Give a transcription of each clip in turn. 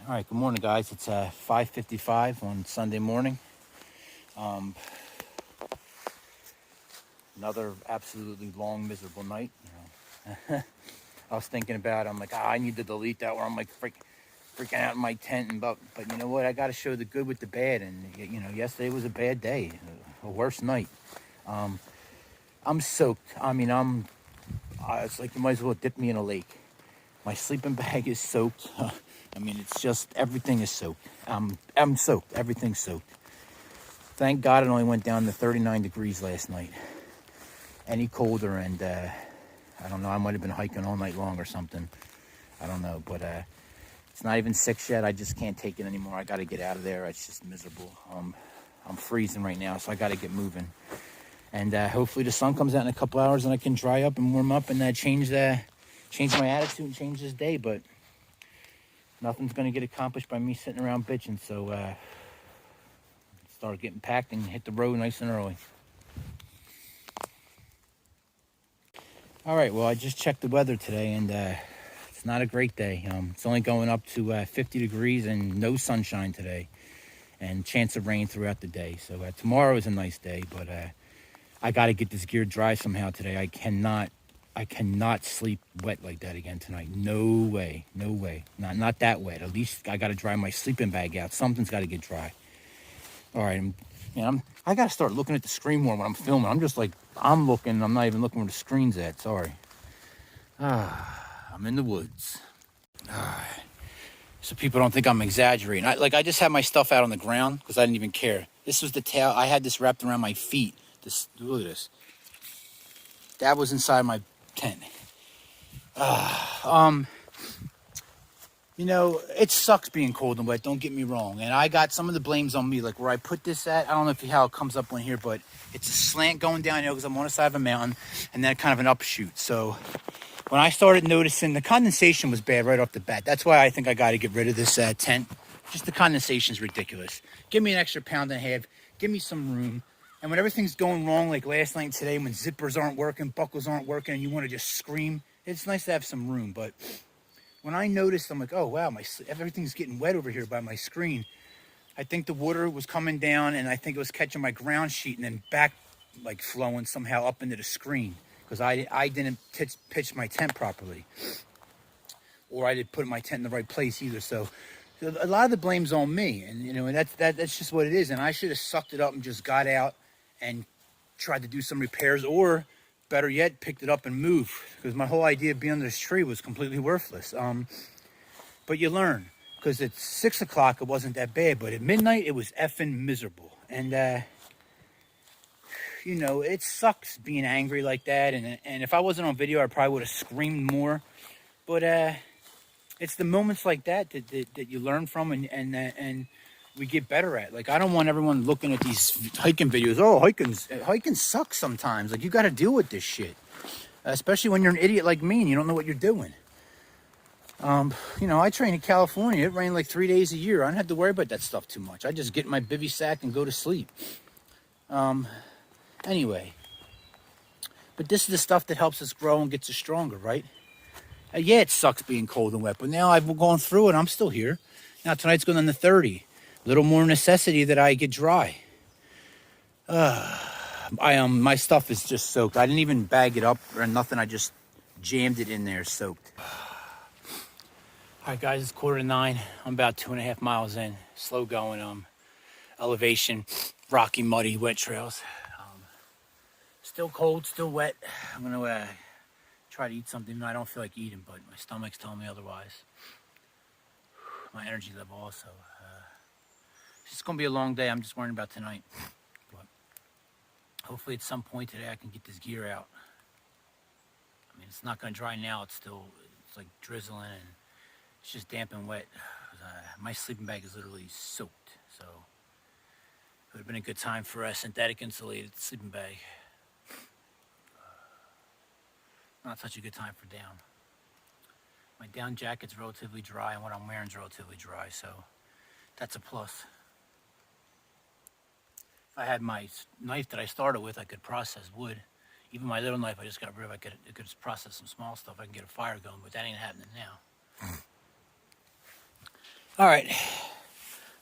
All right, good morning, guys. It's 5:55 on Sunday morning. Another absolutely long, miserable night. I was thinking about it. I'm like, I need to delete that where I'm like freaking out in my tent. But you know what? I got to show the good with the bad. And, yesterday was a bad day, a worse night. I'm soaked. It's like you might as well dip me in a lake. My sleeping bag is soaked. It's just everything is soaked. I'm soaked. Everything's soaked. Thank God it only went down to 39 degrees last night. Any colder, and I don't know. I might have been hiking all night long or something. I don't know, but it's not even 6 yet. I just can't take it anymore. I got to get out of there. It's just miserable. I'm freezing right now, so I got to get moving. And hopefully the sun comes out in a couple hours and I can dry up and warm up and change my attitude and change this day. But nothing's going to get accomplished by me sitting around bitching. So start getting packed and hit the road nice and early. All right, well, I just checked the weather today, and it's not a great day. It's only going up to 50 degrees and no sunshine today, and chance of rain throughout the day. So tomorrow is a nice day, but I got to get this gear dry somehow today. I cannot sleep wet like that again tonight. No way. Not that wet. At least I got to dry my sleeping bag out. Something's got to get dry. All right, I got to start looking at the screen more when I'm filming. I'm looking. I'm not even looking where the screen's at. Sorry. I'm in the woods. So people don't think I'm exaggerating. I just had my stuff out on the ground because I didn't even care. This was the tail. I had this wrapped around my feet. Look at this. That was inside my tent. It sucks being cold and wet, don't get me wrong. And I got some of the blames on me, like where I put this at. I don't know how it comes up on here, but it's a slant going down here because I'm on the side of a mountain and then kind of an upshoot. So when I started noticing the condensation was bad right off the bat, that's why I think I got to get rid of this tent. Just the condensation is ridiculous. Give me an extra pound and a half. Give me some room. And when everything's going wrong, like last night and today, when zippers aren't working, buckles aren't working, and you want to just scream, it's nice to have some room. But when I noticed, I'm like, oh, wow, everything's getting wet over here by my screen. I think the water was coming down, and I think it was catching my ground sheet and then back, flowing somehow up into the screen because I didn't pitch my tent properly. Or I didn't put my tent in the right place either. So a lot of the blame's on me, and that's just what it is. And I should have sucked it up and just got out and tried to do some repairs, or better yet, picked it up and moved, because my whole idea of being under this tree was completely worthless. But you learn, because at 6 o'clock it wasn't that bad, but at midnight it was effing miserable. And it sucks being angry like that. And if I wasn't on video, I probably would have screamed more. But it's the moments like that you learn from and we get better at. Like, I don't want everyone looking at these hiking videos. Oh, hiking sucks sometimes. Like, you got to deal with this shit, especially when you're an idiot like me and you don't know what you're doing. I train in California. It rained like 3 days a year. I don't have to worry about that stuff too much. I just get in my bivy sack and go to sleep. Anyway, but this is the stuff that helps us grow and gets us stronger, right? Yeah, it sucks being cold and wet, but now I've gone through it. I'm still here. Now tonight's going on to 30. Little more necessity that I get dry. My stuff is just soaked. I didn't even bag it up or nothing. I just jammed it in there soaked. All right, guys, it's 8:45. I'm about 2.5 miles in. Slow going. Elevation, rocky, muddy, wet trails. Still cold, still wet. I'm gonna try to eat something. I don't feel like eating, but my stomach's telling me otherwise. My energy level also. It's going to be a long day. I'm just worrying about tonight. But hopefully at some point today I can get this gear out. It's not going to dry now. It's like drizzling and it's just damp and wet. My sleeping bag is literally soaked. So it would have been a good time for a synthetic insulated sleeping bag. Not such a good time for down. My down jacket's relatively dry and what I'm wearing is relatively dry. So that's a plus. If I had my knife that I started with, I could process wood. Even my little knife I just got rid of, I could process some small stuff. I can get a fire going, but that ain't happening now. All right,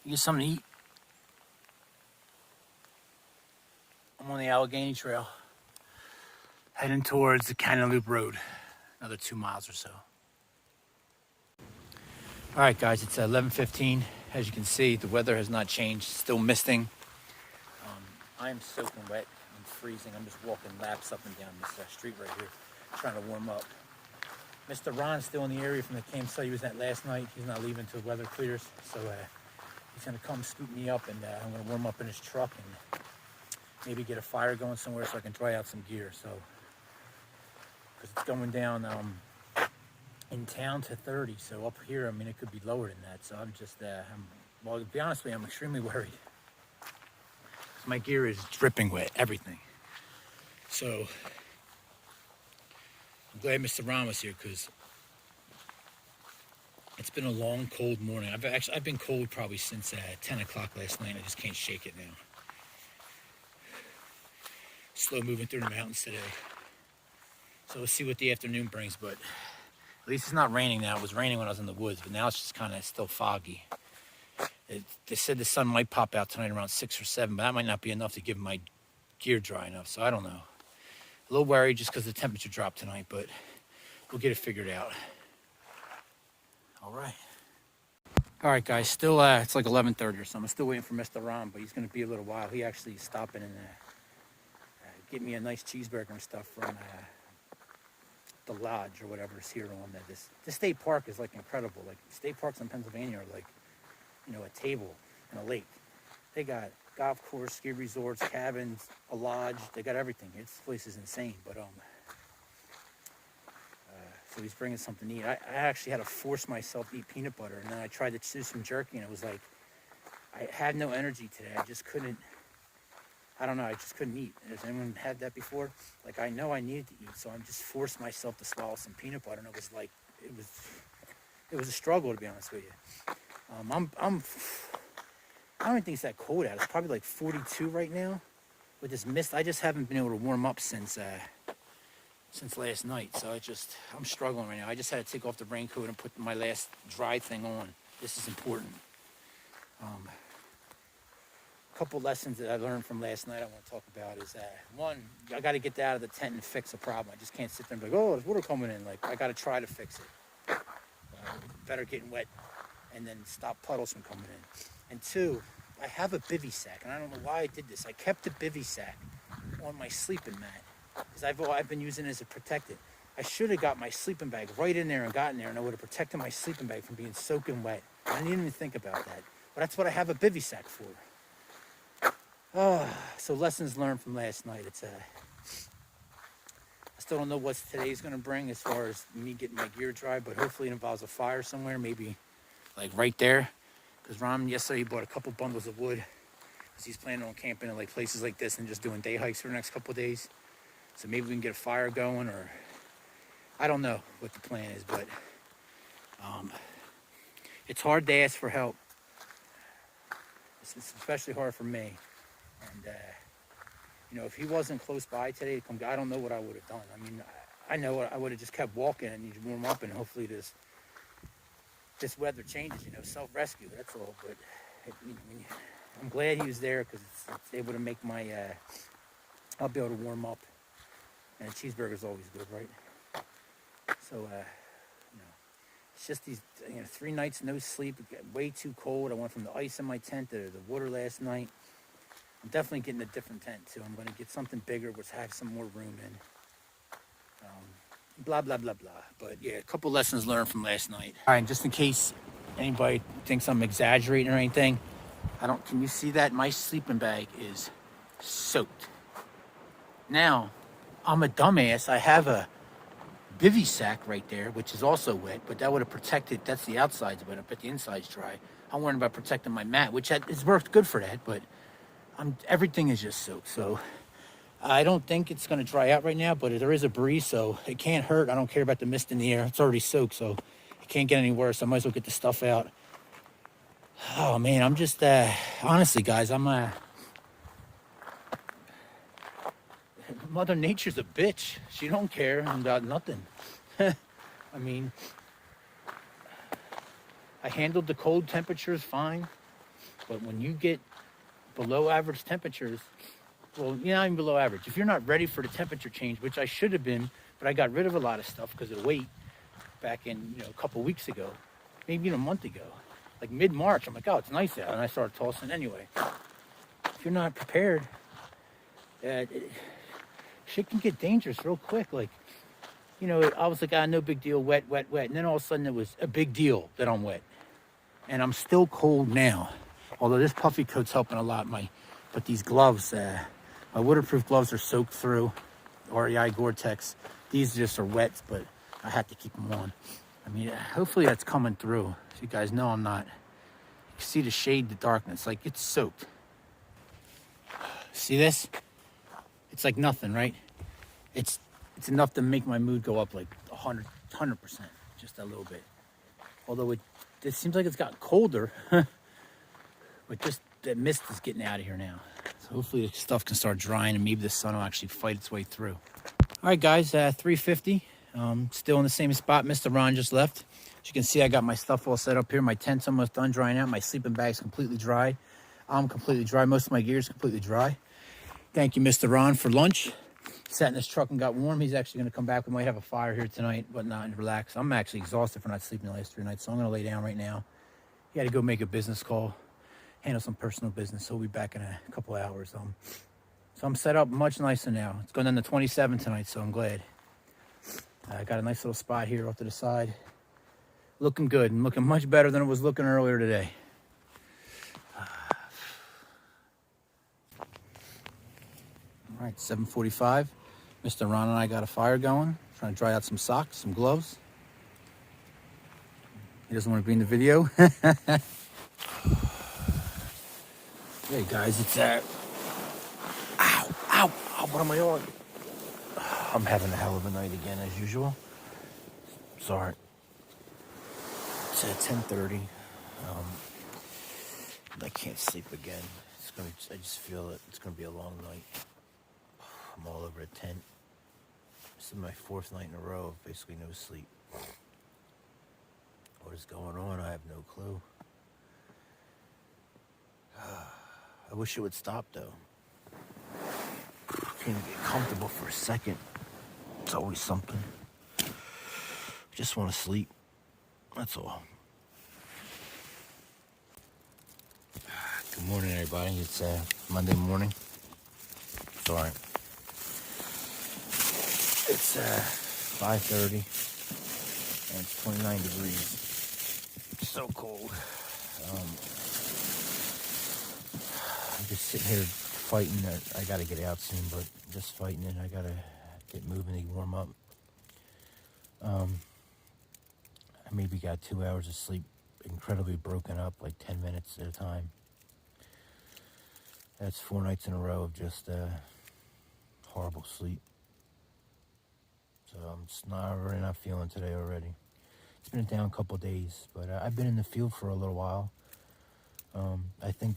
get something to eat. I'm on the Allegheny Trail, heading towards the Cannon Loop Road, another 2 miles or so. All right, guys, it's 11:15. As you can see, the weather has not changed, still misting. I am soaking wet, I'm freezing. I'm just walking laps up and down this street right here, trying to warm up. Mr. Ron's still in the area from the campsite he was at last night. He's not leaving until the weather clears, so he's gonna come scoop me up, and I'm gonna warm up in his truck and maybe get a fire going somewhere so I can dry out some gear. So, because it's going down in town to 30, so up here, I mean, it could be lower than that. So I'm just, well, to be honest with you, I'm extremely worried. My gear is dripping wet, everything. So I'm glad Mr. Ron was here, because it's been a long, cold morning. I've been cold probably since 10 o'clock last night. I just can't shake it now. Slow moving through the mountains today. So we'll see what the afternoon brings, but at least it's not raining now. It was raining when I was in the woods, but now it's just kind of still foggy. They said the sun might pop out tonight around 6 or 7, but that might not be enough to give my gear dry enough, so I don't know. A little worried just because the temperature dropped tonight, but we'll get it figured out. All right, guys, still, it's like 11:30 or something. I'm still waiting for Mr. Ron, but he's going to be a little while. He actually is stopping and get me a nice cheeseburger and stuff from the lodge or whatever is here on that. This state park is like incredible. Like state parks in Pennsylvania are like, you know, a table and a lake. They got golf course, ski resorts, cabins, a lodge. They got everything. This place is insane. But so he's bringing something to eat. I actually had to force myself to eat peanut butter, and then I tried to do some jerky, and it was like I had no energy today. I just couldn't. I don't know. I just couldn't eat. Has anyone had that before? Like, I know I needed to eat, so I just forced myself to swallow some peanut butter, and it was like it was a struggle, to be honest with you. I don't even think it's that cold out. It's probably like 42 right now with this mist. I just haven't been able to warm up since last night. So I'm struggling right now. I just had to take off the raincoat and put my last dry thing on. This is important. A couple lessons that I learned from last night I want to talk about is one, I got to get out of the tent and fix a problem. I just can't sit there and be like, oh, there's water coming in. Like, I got to try to fix it. Better getting wet and then stop puddles from coming in. And two, I have a bivy sack, and I don't know why I did this. I kept the bivy sack on my sleeping mat because I've been using it as a protectant. I should have got my sleeping bag right in there and gotten there, and I would have protected my sleeping bag from being soaking wet. I didn't even think about that. But that's what I have a bivy sack for. So lessons learned from last night. I still don't know what today's going to bring as far as me getting my gear dry, but hopefully it involves a fire somewhere, maybe like right there. Because Ron yesterday he bought a couple bundles of wood because he's planning on camping in like places like this and just doing day hikes for the next couple of days. So maybe we can get a fire going, or I don't know what the plan is, but it's hard to ask for help. It's especially hard for me. And, you know, if he wasn't close by today to come, I don't know what I would have done. I mean, I know I would have just kept walking and you'd warm up, and hopefully this weather changes, you know, self-rescue, that's all. But I'm glad he was there because it's able to make my, I'll be able to warm up. And a cheeseburger's always good, right? So, you know, it's just these, 3 nights no sleep, it got way too cold. I went from the ice in my tent to the water last night. I'm definitely getting a different tent too. I'm going to get something bigger, which has some more room in. Blah, blah, blah, blah. But yeah, a couple lessons learned from last night. All right, just in case anybody thinks I'm exaggerating or anything, can you see that? My sleeping bag is soaked. Now, I'm a dumbass. I have a bivy sack right there, which is also wet, but that would have protected, that's the outside's wet, I bet the inside's dry. I'm worried about protecting my mat, which has worked good for that, but everything is just soaked. So I don't think it's going to dry out right now, but there is a breeze, so it can't hurt. I don't care about the mist in the air. It's already soaked, so it can't get any worse. I might as well get the stuff out. Oh man, I'm just honestly, guys, Mother Nature's a bitch. She don't care about nothing. I mean, I handled the cold temperatures fine, but when you get below average temperatures, well, you're not even below average. If you're not ready for the temperature change, which I should have been, but I got rid of a lot of stuff because of the weight back in, a couple weeks ago, maybe even a month ago, like mid-March. I'm like, oh, it's nice out, and I started tossing anyway. If you're not prepared, shit can get dangerous real quick. Like, I was like, no big deal, wet, wet, wet. And then all of a sudden it was a big deal that I'm wet. And I'm still cold now. Although this puffy coat's helping a lot. But these gloves, my waterproof gloves are soaked through. REI Gore-Tex. These just are wet, but I have to keep them on. I mean, hopefully that's coming through. So you guys know I'm not. You can see the shade, the darkness, like it's soaked. See this? It's like nothing, right? It's enough to make my mood go up like 100%, just a little bit. Although it seems like it's gotten colder, but just that mist is getting out of here now. So hopefully the stuff can start drying and maybe the sun will actually fight its way through. All right, guys, 3:50. Still in the same spot. Mr. Ron just left. As you can see, I got my stuff all set up here. My tent's almost done drying out. My sleeping bag's completely dry. I'm completely dry. Most of my gear's completely dry. Thank you, Mr. Ron, for lunch. Sat in this truck and got warm. He's actually going to come back. We might have a fire here tonight, whatnot, and relax. I'm actually exhausted for not sleeping the last 3 nights, so I'm going to lay down right now. He had to go make a business call, handle some personal business. He'll be back in a couple of hours. So I'm set up much nicer now. It's going down to 27 tonight, so I'm glad. I got a nice little spot here off to the side. Looking good and looking much better than it was looking earlier today. All right, 7:45. Mr. Ron and I got a fire going. Trying to dry out some socks, some gloves. He doesn't want to be in the video. Hey guys, it's ow, what am I on? I'm having a hell of a night again as usual. Sorry. It's at 10:30. I can't sleep again. I just feel it. It's gonna be a long night. I'm all over a tent. This is my 4th night in a row of basically no sleep. What is going on? I have no clue. I wish it would stop though. Can't even get comfortable for a second. It's always something. I just want to sleep. That's all. Good morning, everybody. It's Monday morning. Sorry. It's 5:30 and it's 29 degrees. It's so cold. I'm just sitting here fighting. I gotta get out soon, but just fighting it. I gotta get moving to warm up. I maybe got 2 hours of sleep, incredibly broken up, like 10 minutes at a time. That's 4 nights in a row of just horrible sleep. So I'm just really not feeling today already. It's been a down couple days, but I've been in the field for a little while. I think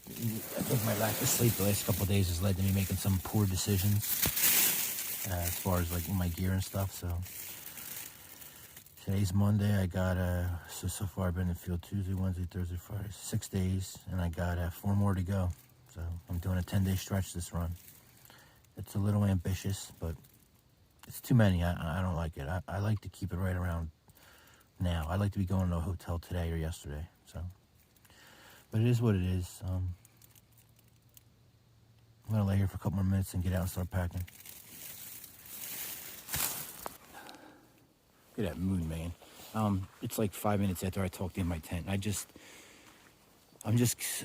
my lack of sleep the last couple of days has led to me making some poor decisions as far as like my gear and stuff. So today's Monday. I got so far I've been in the field Tuesday, Wednesday, Thursday, Friday, 6 days, and I got 4 more to go. So I'm doing a 10-day stretch this run. It's a little ambitious, but it's too many. I don't like it. I like to keep it right around now. I'd like to be going to a hotel today or yesterday. So, but it is what it is. I'm gonna lay here for a couple more minutes and get out and start packing. Look at that mood, man. It's like 5 minutes after I talked in my tent. I'm just,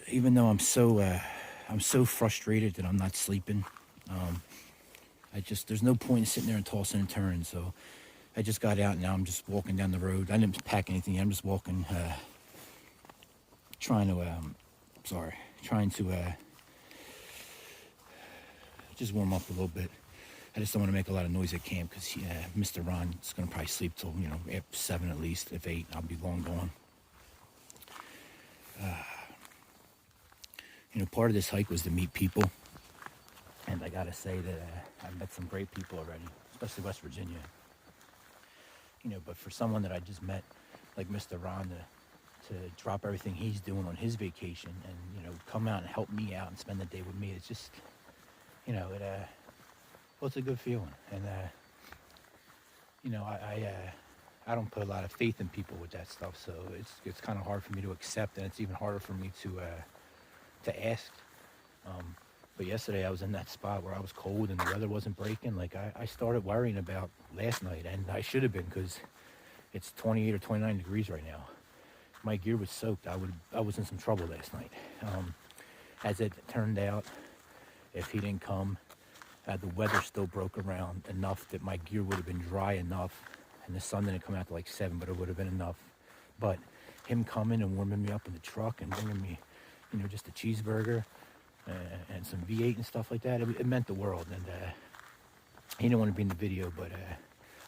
even though I'm so frustrated that I'm not sleeping. There's no point in sitting there and tossing and turning. So I just got out and now I'm just walking down the road. I didn't pack anything yet. I'm just walking, trying to just warm up a little bit. I just don't want to make a lot of noise at camp because Mr. Ron is going to probably sleep till, after 7 at least. If 8, I'll be long gone. Part of this hike was to meet people. And I got to say that I met some great people already, especially West Virginia. But for someone that I just met, like Mr. Ron, to drop everything he's doing on his vacation and, you know, come out and help me out and spend the day with me. It's just, you know, well, it's a good feeling. And, you know, I don't put a lot of faith in people with that stuff, so it's kind of hard for me to accept, and it's even harder for me to ask. But yesterday I was in that spot where I was cold and the weather wasn't breaking. Like I started worrying about last night, and I should have been, because it's 28 or 29 degrees right now. My gear was soaked. I was in some trouble last night. As it turned out, if he didn't come, the weather still broke around enough that my gear would have been dry enough, and the sun didn't come out to like 7, but it would have been enough. But him coming and warming me up in the truck and bringing me, you know, just a cheeseburger and some V8 and stuff like that, it meant the world. And he didn't want to be in the video, but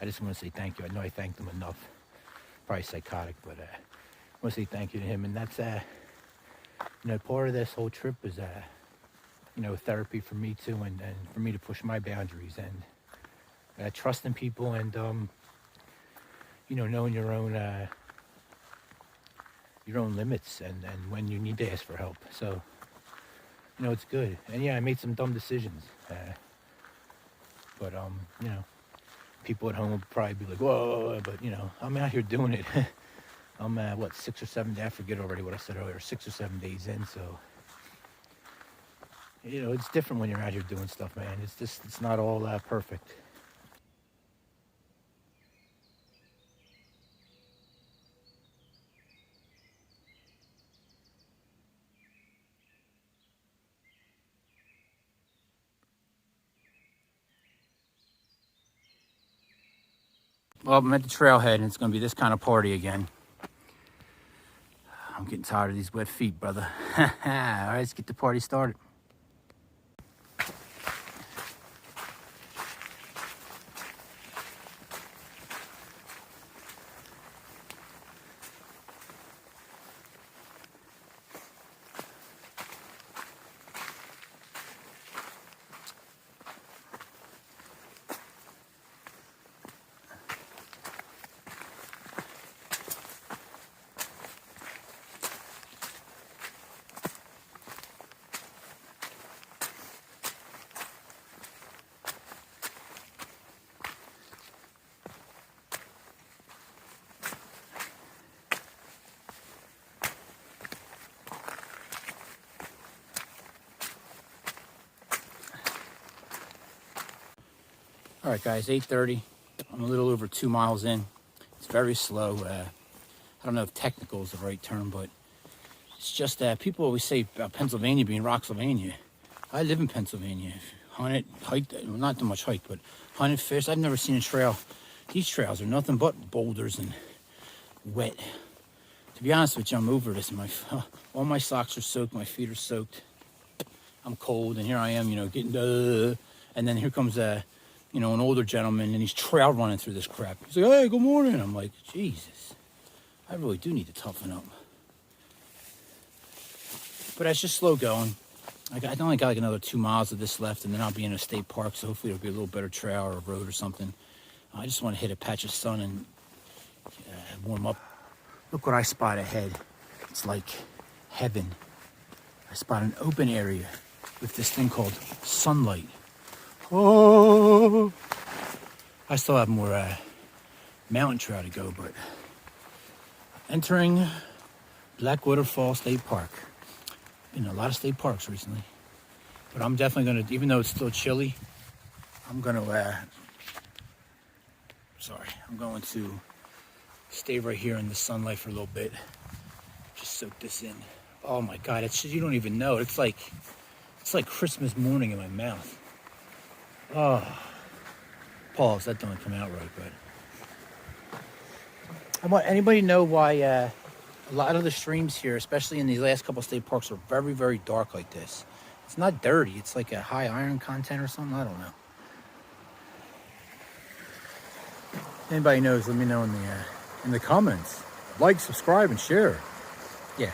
I just want to say thank you. I know I thanked him enough. Probably psychotic, but I want to say thank you to him. And that's, you know, part of this whole trip is, you know, therapy for me too, and for me to push my boundaries, and trusting people, and you know, knowing your own limits, and when you need to ask for help. So, you know, it's good. And yeah, I made some dumb decisions, but you know, people at home will probably be like, whoa, but you know, I'm out here doing it. I'm what, 6 or 7 days, I forget already what I said earlier, 6 or 7 days in. So, you know, it's different when you're out here doing stuff, man. It's not all perfect. Well, I'm at the trailhead, and it's going to be this kind of party again. I'm getting tired of these wet feet, brother. All right, let's get the party started. All right, guys, 8:30. I'm a little over 2 miles in. It's very slow. I don't know if technical is the right term, but it's just that people always say about Pennsylvania being Rocksylvania. I live in Pennsylvania. Hunted, hiked, well, not too much hike, but hunted, fished. I've never seen a trail. These trails are nothing but boulders and wet. To be honest with you, I'm over this. All my socks are soaked. My feet are soaked. I'm cold, and here I am, you know, getting and then here comes you know, an older gentleman, and he's trail running through this crap. He's like, hey, good morning. I'm like, Jesus, I really do need to toughen up. But it's just slow going. I only got like another 2 miles of this left, and then I'll be in a state park, so hopefully it'll be a little better trail or a road or something. I just want to hit a patch of sun and warm up. Look what I spot ahead. It's like heaven. I spot an open area with this thing called sunlight. Oh, I still have more mountain trail to go, but entering Blackwater Falls State Park. Been in a lot of state parks recently, but I'm definitely gonna, even though it's still chilly, I'm gonna I'm going to stay right here in the sunlight for a little bit. Just soak this in. Oh my God, it's just, you don't even know. It's like Christmas morning in my mouth. Oh, pause, that don't come out right, but I want anybody know why a lot of the streams here, especially in these last couple of state parks, are very, very dark like this. It's not dirty, it's like a high iron content or something, I don't know. Anybody knows, let me know in the comments. Like, subscribe, and share. Yeah.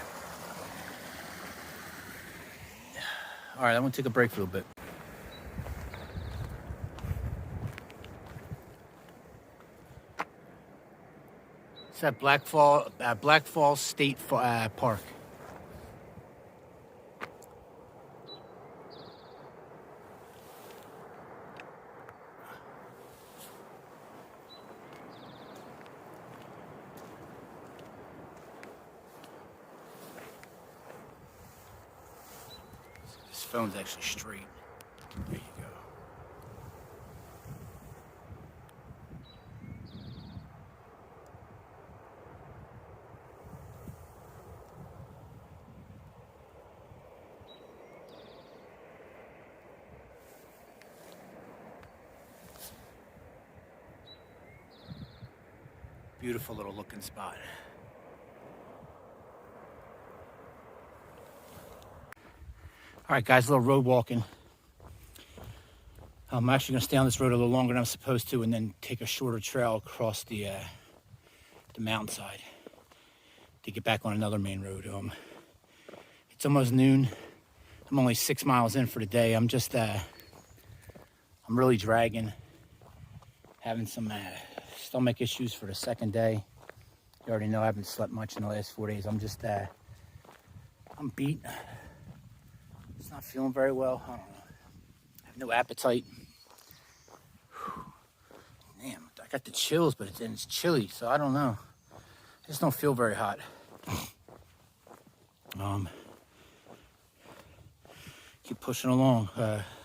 All right, I'm gonna take a break for a little bit. It's at Black Falls State Park. This phone's actually straight. There you go. Beautiful little looking spot. All right, guys, a little road walking. I'm actually going to stay on this road a little longer than I'm supposed to, and then take a shorter trail across the mountainside to get back on another main road. It's almost noon. I'm only 6 miles in for the day. I'm really dragging, having some stomach issues for the second day. You already know I haven't slept much in the last 4 days. I'm beat. It's not feeling very well. I don't know. I have no appetite. Damn, I got the chills, but it's chilly, so I don't know. I just don't feel very hot. Keep pushing along.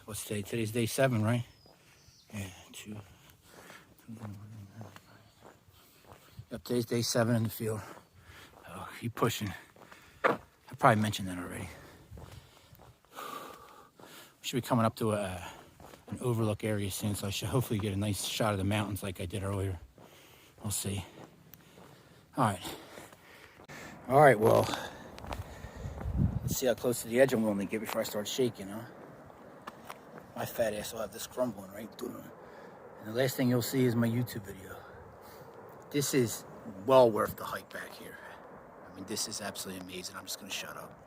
What's today? Today's day 7, right? Yeah, 2. Yep, today's day 7 in the field. Oh, keep pushing. I probably mentioned that already. We should be coming up to an overlook area soon, so I should hopefully get a nice shot of the mountains like I did earlier. We'll see. All right, well, let's see how close to the edge I'm willing to get before I start shaking, huh? My fat ass will have this crumbling, right? And the last thing you'll see is my YouTube video. This is well worth the hike back here. I mean, this is absolutely amazing. I'm just gonna shut up.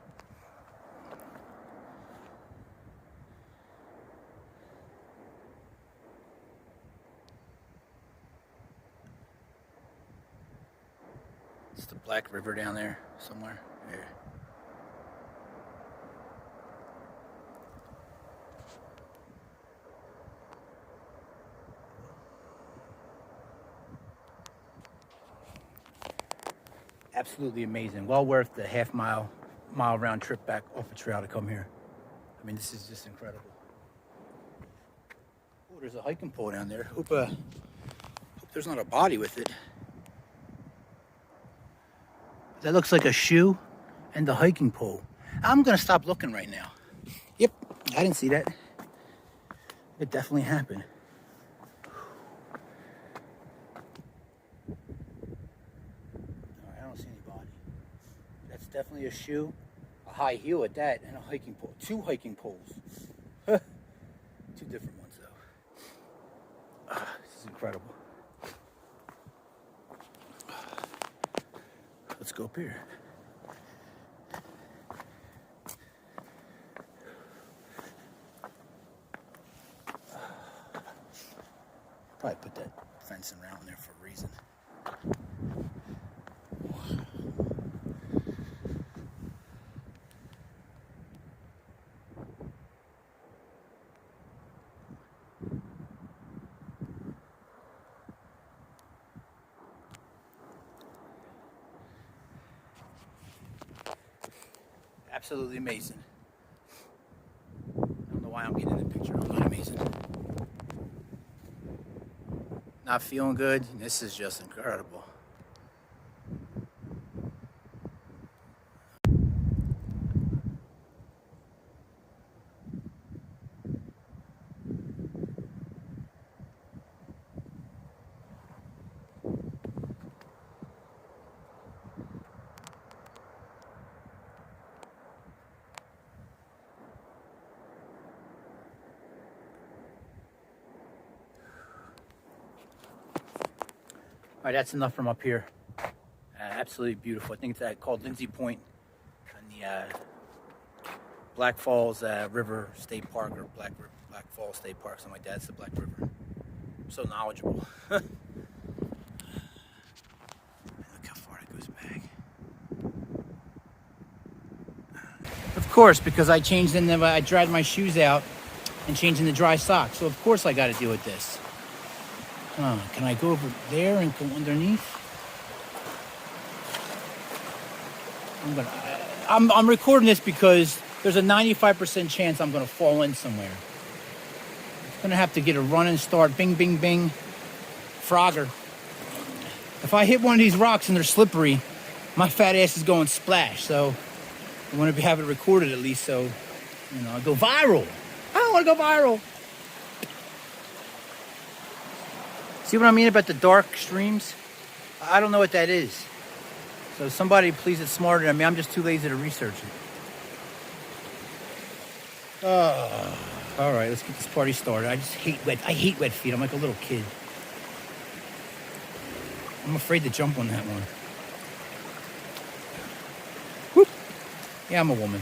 It's the Black River down there somewhere. Yeah. Absolutely amazing. Well worth the mile round trip back off a trail to come here. I mean, this is just incredible. Oh, there's a hiking pole down there. Hope there's not a body with it. That looks like a shoe and the hiking pole. I'm gonna stop looking right now. Yep, I didn't see that. It definitely happened. I don't see any body. That's definitely a shoe, a high heel at that, and a hiking pole. 2 hiking poles. 2 different ones though. This is incredible. Let's go up here. Probably put that fencing around there for a reason. Absolutely amazing. I don't know why I'm getting in the picture. I'm not amazing. Not feeling good. This is just incredible. All right, that's enough from up here. Absolutely beautiful. I think it's called Lindsay Point in the Black Falls River State Park, or Black Falls State Park, something like that. It's the Black River. I'm so knowledgeable. Look course, because I dried my shoes out and changed in the dry socks. So of course I got to deal with this. Can I go over there and go underneath? I'm recording this because there's a 95% chance I'm gonna fall in somewhere. I'm gonna have to get a running start. Bing, bing, bing. Frogger. If I hit one of these rocks and they're slippery, my fat ass is going splash. So I want to have it recorded at least, so I go viral. I don't want to go viral. See what I mean about the dark streams? I don't know what that is. So somebody please it's smarter than me. I'm just too lazy to research it. All right, let's get this party started. I hate wet feet. I'm like a little kid. I'm afraid to jump on that one. Whoop. Yeah, I'm a woman.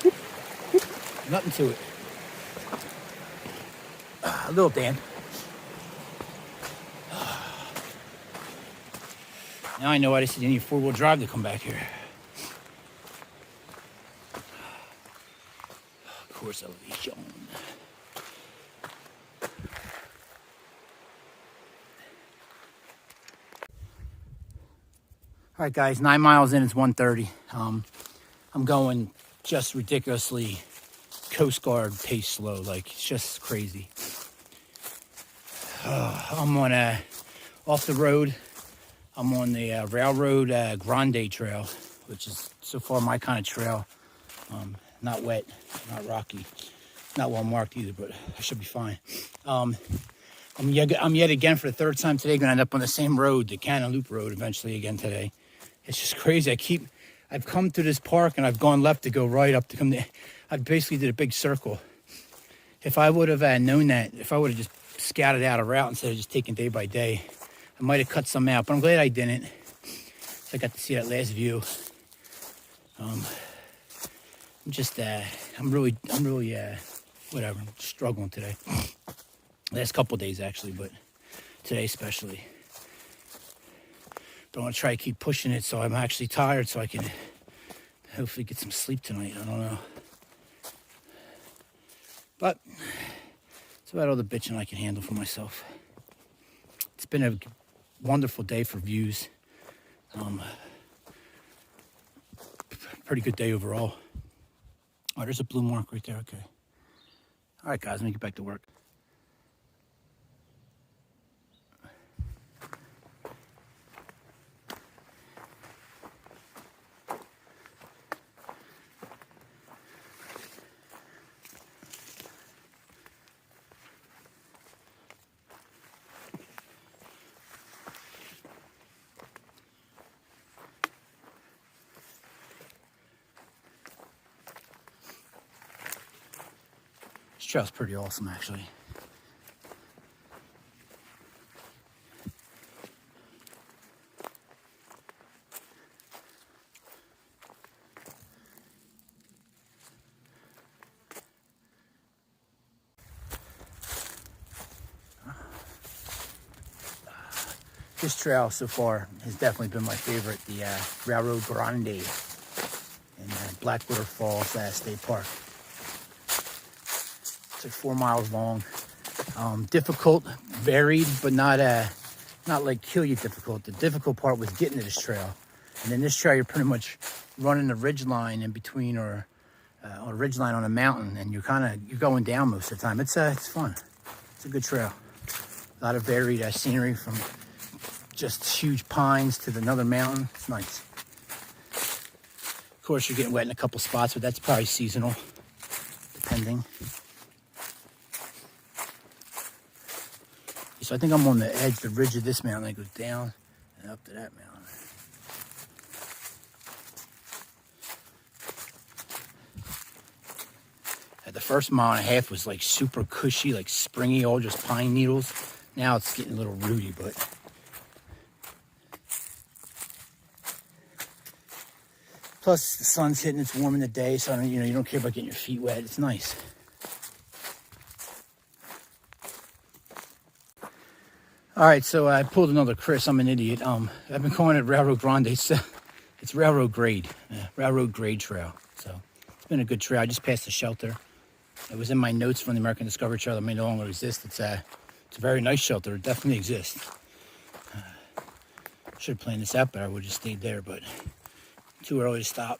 Whoop. Whoop. Nothing to it. A little damp. Now I know why they said you need four-wheel drive to come back here. Course elevation. All right, guys, 9 miles in, it's 1:30. I'm going just ridiculously Coast Guard pace slow, like it's just crazy. I'm on off the road. I'm on the Railroad Grande Trail, which is so far my kind of trail. Not wet, not rocky, not well marked either, but I should be fine. I'm yet again for the third time today going to end up on the same road, the Cannon Loop Road, eventually again today. It's just crazy. I've come to this park and I've gone left to go right up to come there. I basically did a big circle. If I would have known that, if I would have just scouted out a route instead of just taking day by day, I might have cut some out, but I'm glad I didn't. So I got to see that last view. I'm really, whatever, I'm struggling today. Last couple of days actually, but today especially. But I want to try to keep pushing it so I'm actually tired so I can hopefully get some sleep tonight. I don't know. But it's about all the bitching I can handle for myself. It's been a wonderful day for views. Pretty good day overall. Oh, there's a blue mark right there. Okay. All right, guys, let me get back to work. This trail's pretty awesome, actually. This trail so far has definitely been my favorite, the Railroad Grande in Blackwater Falls State Park. It's like 4 miles long. Difficult, varied, but not like kill you difficult. The difficult part was getting to this trail. And then this trail, you're pretty much running the ridge line in between or a ridge line on a mountain, and you're going down most of the time. It's fun. It's a good trail. A lot of varied scenery from just huge pines to another mountain. It's nice. Of course, you're getting wet in a couple spots, but that's probably seasonal, depending. So I think I'm on the edge, the ridge of this mountain that goes down and up to that mountain. The first mile and a half was like super cushy, like springy, all just pine needles. Now it's getting a little rooty, but plus the sun's hitting, it's warm in the day, so you don't care about getting your feet wet. It's nice. All right, so I pulled another Chris. I'm an idiot. I've been calling it Railroad Grande. It's Railroad Grade, Railroad Grade Trail. So been a good trail. I just passed the shelter. It was in my notes from the American Discovery Trail that may no longer exist. It's a very nice shelter. It definitely exists. Should have planned this out, but I would have just stayed there. But too early to stop.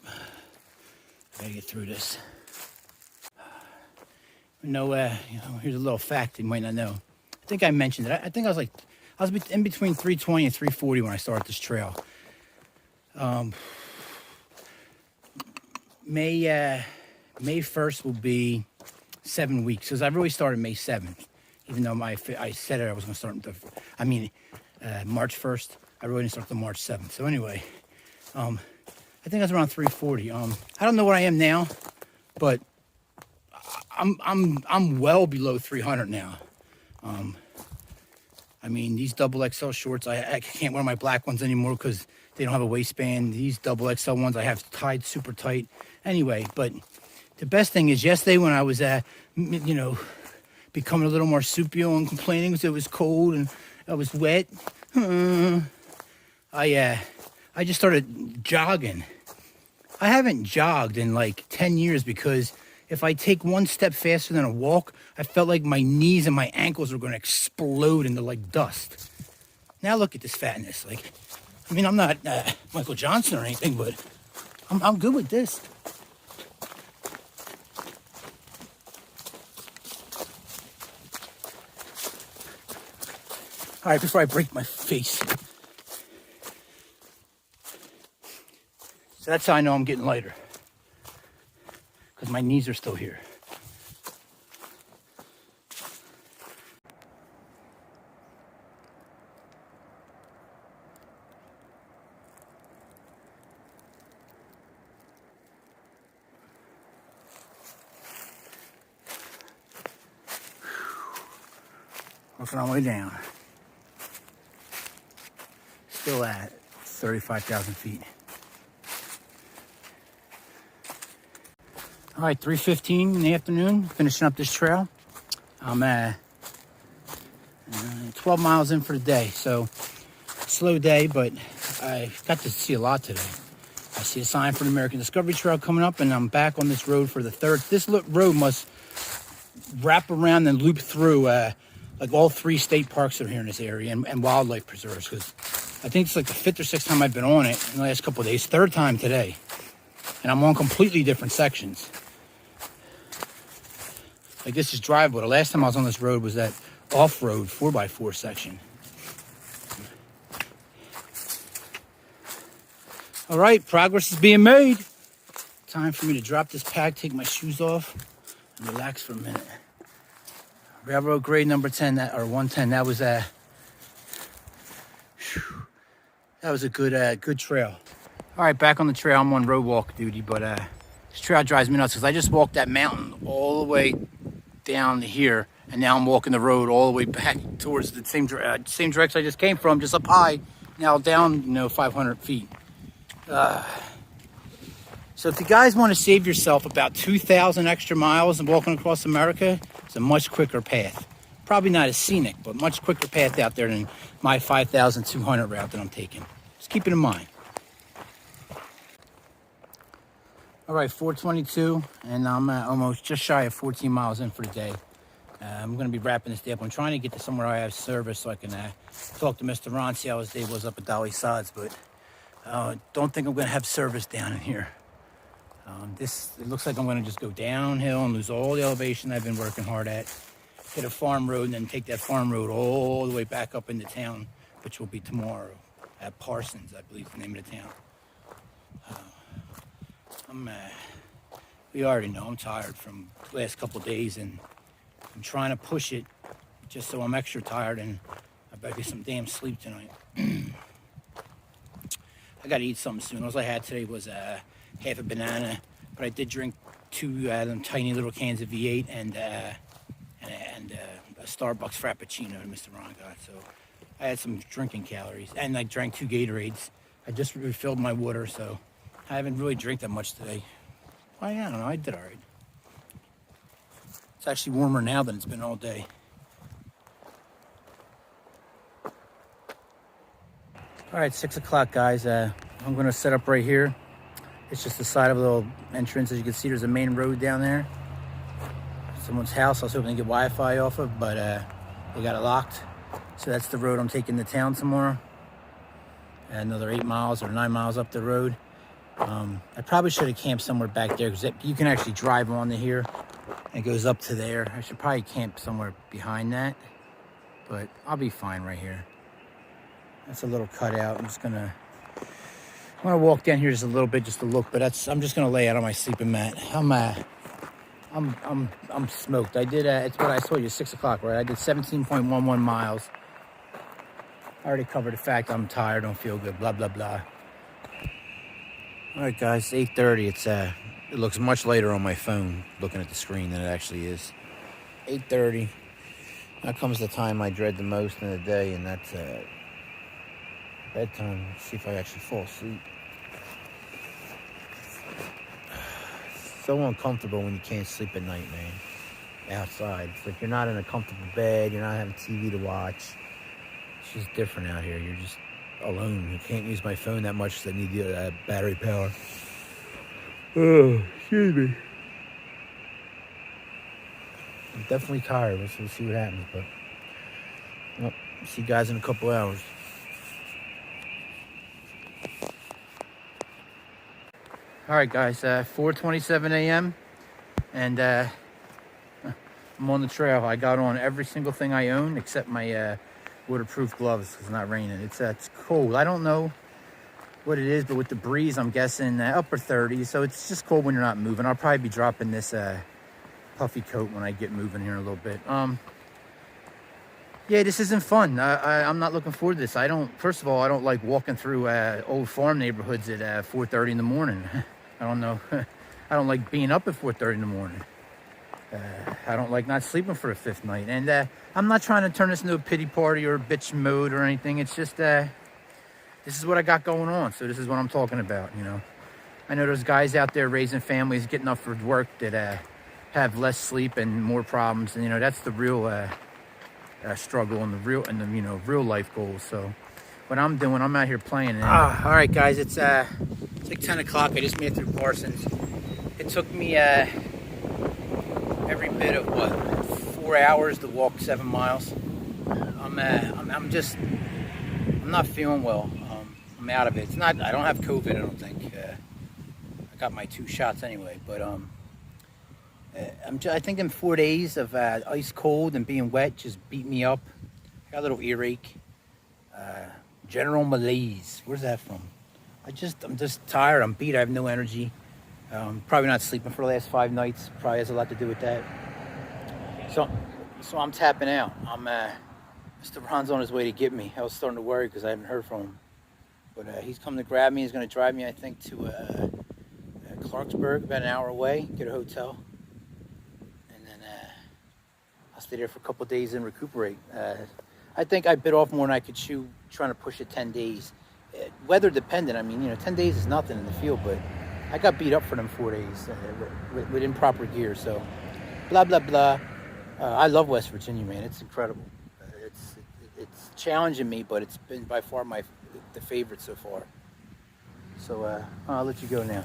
I gotta get through this. Here's a little fact you might not know. I think I mentioned it. I think I was in between 320 and 340 when I started this trail. May 1st will be 7 weeks, because I really started May 7th, even though I said I was going to start March 1st. I really didn't start until March 7th. So anyway, I think I was around 340. I don't know what I am now, but I'm well below 300 now. I mean, these double XL shorts, I can't wear my black ones anymore because they don't have a waistband. These double XL ones I have tied super tight. Anyway, but the best thing is yesterday when I was, becoming a little marsupial and complaining because it was cold and I was wet, I just started jogging. I haven't jogged in like 10 years because if I take one step faster than a walk, I felt like my knees and my ankles were going to explode into like dust. Now look at this fatness. Like, I mean, I'm not Michael Johnson or anything, but I'm good with this. All right, before I break my face. So that's how I know I'm getting lighter. Because my knees are still here. Working our way down. Still at 35,000 feet. All right, 3:15 in the afternoon, finishing up this trail. I'm 12 miles in for the day, so slow day, but I got to see a lot today. I see a sign for the American Discovery Trail coming up, and I'm back on this road for the third. This road must wrap around and loop through like all 3 state parks that are here in this area and wildlife preserves, because I think it's like the 5th or 6th time I've been on it in the last couple of days. 3rd time today, and I'm on completely different sections. Like this is drivable. The last time I was on this road was that off-road 4x4 section. All right, progress is being made. Time for me to drop this pack, take my shoes off, and relax for a minute. Railroad grade number 10, or 110. That was a good trail. All right, back on the trail. I'm on road walk duty, but this trail drives me nuts because I just walked that mountain all the way down here, and now I'm walking the road all the way back towards the same direction I just came from, just up high, now down 500 feet. So if you guys want to save yourself about 2,000 extra miles and walking across America, it's a much quicker path. Probably not as scenic, but much quicker path out there than my 5,200 route that I'm taking. Just keep it in mind. All right, 4:22, and I'm almost just shy of 14 miles in for the day. I'm going to be wrapping this day up. I'm trying to get to somewhere I have service so I can talk to Mr. Ron, see how his day was up at Dolly Sods, but don't think I'm going to have service down in here. It looks like I'm going to just go downhill and lose all the elevation I've been working hard at, hit a farm road, and then take that farm road all the way back up into town, which will be tomorrow at Parsons, I believe the name of the town. We already know I'm tired from the last couple of days, and I'm trying to push it just so I'm extra tired, and I better get some damn sleep tonight. I got to eat something soon. All I had today was half a banana, but I did drink 2 them tiny little cans of V8 and a Starbucks Frappuccino that Mr. Ron got. So I had some drinking calories, and I drank 2 Gatorades. I just refilled my water, so I haven't really drank that much today. Well, yeah, I don't know. I did all right. It's actually warmer now than it's been all day. All right, 6 o'clock, guys. I'm going to set up right here. It's just the side of a little entrance. As you can see, there's a main road down there. Someone's house I was hoping to get Wi-Fi off of, but they got it locked. So that's the road I'm taking to town tomorrow. Another 8 miles or 9 miles up the road. I probably should have camped somewhere back there, because you can actually drive onto here and it goes up to there. I should probably camp somewhere behind that, but I'll be fine right here. That's a little cutout. I'm gonna walk down here just a little bit just to look, but I'm just gonna lay out on my sleeping mat. I'm smoked. I did it's what I told you, 6 o'clock, right? I did 17.11 miles. I already covered the fact I'm tired, don't feel good, blah blah blah. All right, guys, 8:30. It looks much later on my phone looking at the screen than it actually is. 8:30. Now comes the time I dread the most in the day, and that's bedtime. Let's see if I actually fall asleep. So uncomfortable when you can't sleep at night, man. Outside, it's like you're not in a comfortable bed. You're not having TV to watch. It's just different out here. You're just alone. You can't use my phone that much because I need the battery power. Oh, excuse me. I'm definitely tired. We'll see what happens, but well, see you guys in a couple hours. All right, guys, 4:27 a.m. and I'm on the trail. I got on every single thing I own except my waterproof gloves. It's not raining. It's cold. I don't know what it is, but with the breeze, I'm guessing upper 30s. So it's just cold when you're not moving. I'll probably be dropping this puffy coat when I get moving here in a little bit. Yeah, this isn't fun. I'm not looking forward to this. First of all, I don't like walking through old farm neighborhoods at 4:30 in the morning. I don't know. I don't like being up at 4:30 in the morning. I don't like not sleeping for a fifth night. And I'm not trying to turn this into a pity party or bitch mode or anything. It's just, this is what I got going on. So this is what I'm talking about, you know. I know there's guys out there raising families, getting up for work that have less sleep and more problems. And, you know, that's the real struggle and the real life goals. So what I'm doing, I'm out here playing. And, all right, guys, it's like 10 o'clock. I just made it through Parsons. It took me every bit of 4 hours to walk 7 miles. I'm not feeling well. I'm out of it. I don't have COVID, I don't think. I got my 2 shots anyway, but I think in 4 days of ice cold and being wet just beat me up. I got a little earache. General malaise. Where's that from? I'm just tired. I'm beat. I have no energy. Probably not sleeping for the last 5 nights. Probably has a lot to do with that. So I'm tapping out. Mr. Ron's on his way to get me. I was starting to worry because I haven't heard from him. But he's coming to grab me. He's going to drive me, I think, to Clarksburg, about an hour away, get a hotel. And then I'll stay there for a couple of days and recuperate. I think I bit off more than I could chew trying to push it 10 days. Weather dependent. I mean, 10 days is nothing in the field, but I got beat up for them 4 days with improper gear. So, blah, blah, blah. I love West Virginia, man. It's incredible. It's challenging me, but it's been by far the favorite so far. So I'll let you go now.